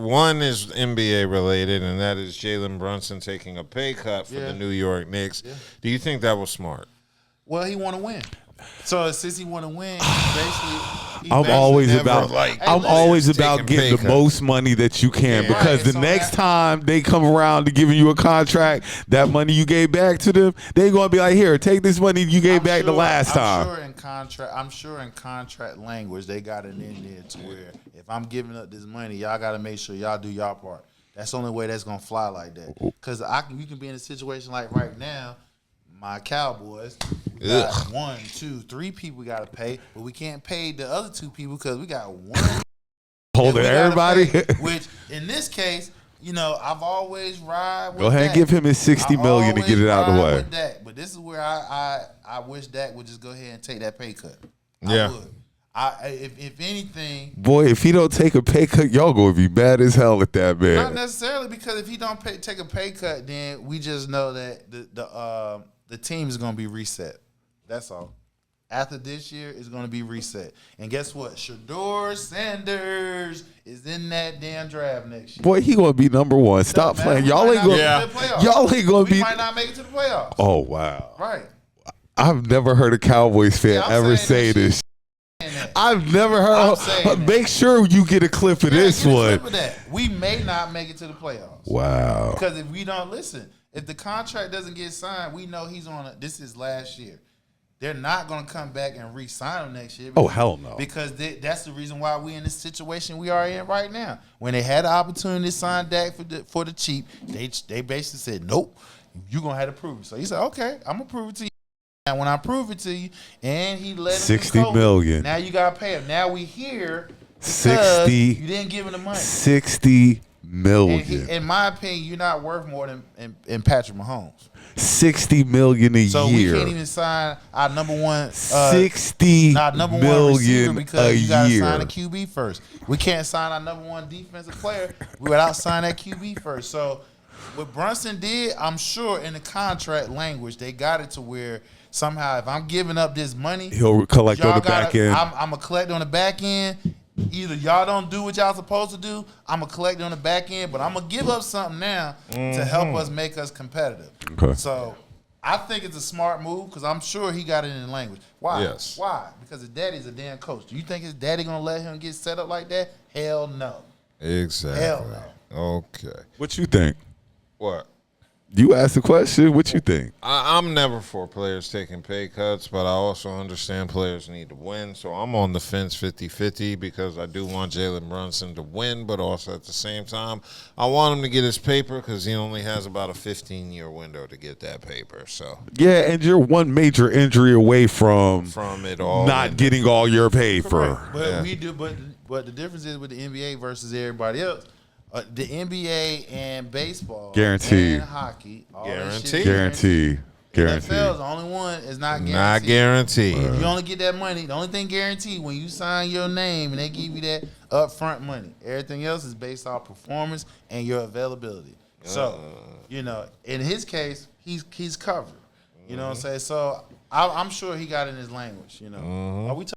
one is NBA related, and that is Jalen Brunson taking a pay cut for the New York Knicks. Yeah. Do you think that was smart? Well, he want to win. So since he want to win, I'm always about getting the most money that you can, because the next time they come around to giving you a contract, that money you gave back to them, they gonna be like, here, take this money you gave back the last time. I'm sure in contract language they got it in there to where if I'm giving up this money, y'all got to make sure y'all do y'all part. That's the only way that's gonna fly like that. Because you can be in a situation like right now. My Cowboys got 1, 2, 3 people we got to pay, but we can't pay the other 2 people because we got one. Holding everybody. Pay, which in this case, I've always ride with Go ahead and give him his $60 million to get it out of the way. But this is where I wish Dak would just go ahead and take that pay cut. Yeah. I would. If anything, boy, if he don't take a pay cut, y'all gonna be mad as hell at that man. Not necessarily, because if he don't take a pay cut, then we just know that the team is going to be reset. That's all. After this year, it's going to be reset. And guess what? Shedeur Sanders is in that damn draft next year. Boy, he going to be number 1. Stop playing. Y'all ain't going to be. We might not make it to the playoffs. Oh, wow. Right. I've never heard a Cowboys fan ever say this. I've never heard. Make sure you get a clip of this one. We may not make it to the playoffs. Wow. Because if we don't listen. If the contract doesn't get signed, we know he's this is last year. They're not going to come back and re-sign him next year. Oh, hell no. Because that's the reason why we're in this situation we are in right now. When they had the opportunity to sign Dak for the cheap, they basically said, nope, you're going to have to prove it. So he said, okay, I'm going to prove it to you. And when I prove it to you, and he let him $60 million. Now you got to pay him. Now we here because 60. You didn't give him the money. $60 million. In my opinion, you're not worth more than Patrick Mahomes. $60 million a year. So we can't even sign our number one. $60 million because you gotta sign a QB first. We can't sign our number one defensive player without signing that QB first. So what Brunson did, I'm sure in the contract language they got it to where somehow if I'm giving up this money, he'll collect on the back end. I'm gonna collect on the back end. Either y'all don't do what y'all supposed to do, I'm going to collect on the back end, but I'm going to give up something now to help us make us competitive. Okay. So I think it's a smart move because I'm sure he got it in the language. Why? Yes. Why? Because his daddy's a damn coach. Do you think his daddy going to let him get set up like that? Hell no. Exactly. Hell no. Okay. What you think? What? You asked the question. What you think? I'm never for players taking pay cuts, but I also understand players need to win. So I'm on the fence 50-50 because I do want Jalen Brunson to win, but also at the same time, I want him to get his paper because he only has about a 15-year window to get that paper. So yeah, and you're one major injury away from it all, not getting all your paper. But we do. But the difference is with the NBA versus everybody else. The NBA and baseball, guaranteed, and hockey, guaranteed. NFL is the only one is not guaranteed. Not guaranteed. You only get that money. The only thing guaranteed when you sign your name and they give you that upfront money. Everything else is based off performance and your availability. So, in his case, he's covered. You know what I'm saying? So I'm sure he got in his language. Are we